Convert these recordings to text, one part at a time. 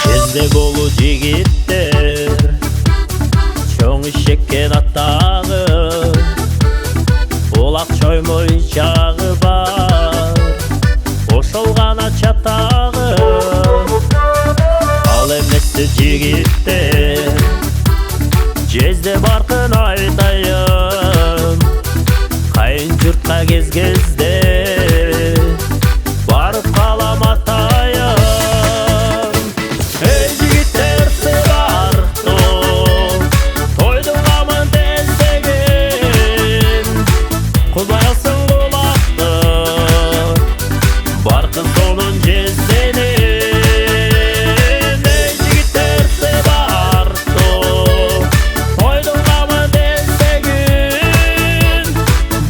Жезде болу жигиттер чоң ишеккен аттагы улак чоймой чагы бар ошол гана чатагы ал эмнеси жигиттер жезде баркын айтайын кайын журтка кез-кезде барып калам атайын. Эй жигиттер сыбарктуу тойдун камын тездеген кузбай алсын кулакты баркын сонун жезденен. Эй жигиттер сыбарктуу тойдун камын тездеген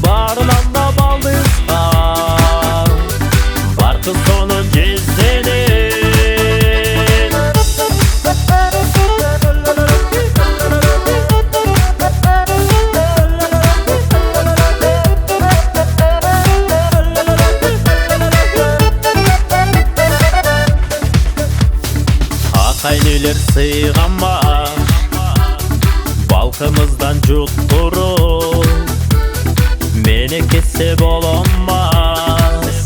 барынан да балдызга баркын сонун жезденен. Акайнелер сыйганма балкымыздан жуттуруп мени кетсе боломас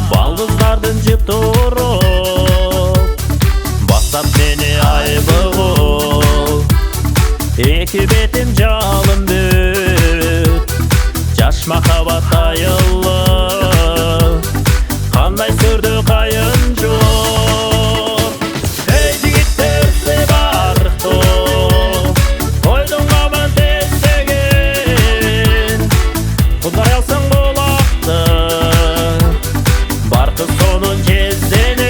балдыздардын жыптуруп бастап мени айбыгып эки бетим жалын бүт жаш махабат айылы кандай сүрдү кайын жок. Эй жигиттер сыбарктуу тойдун камын тездеген кузбай алсын кулакты баркын сонун жезденен.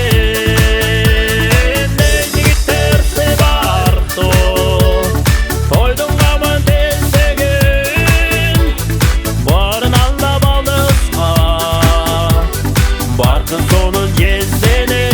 Эй жигиттер сыбарктуу тойдун камын тездеген барынан да балдызга баркын сонун жезденен.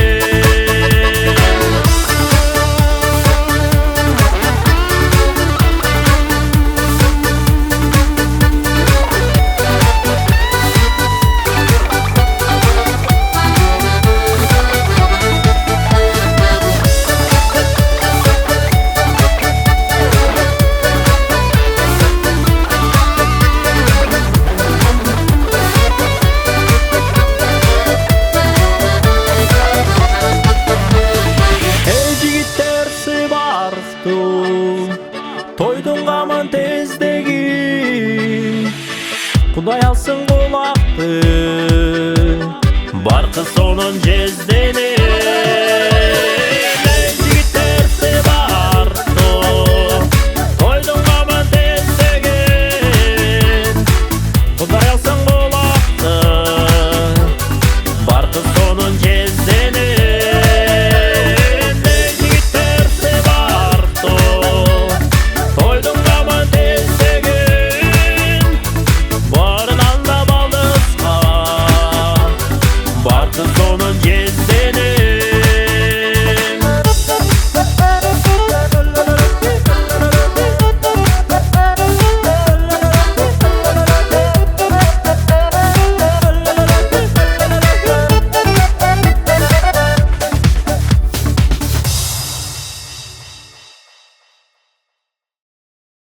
Эй жигиттер сыбарктуу тойдун камын тездегин кудай алсын кулакты баркын сонун жезденен. Эй жигиттер сыбарктуу тойдун камын тездеген кудай алсын кулакты баркын сонун жезденен. Тойдун камын тездеген барынан да балдызга баркын сонун жезденен.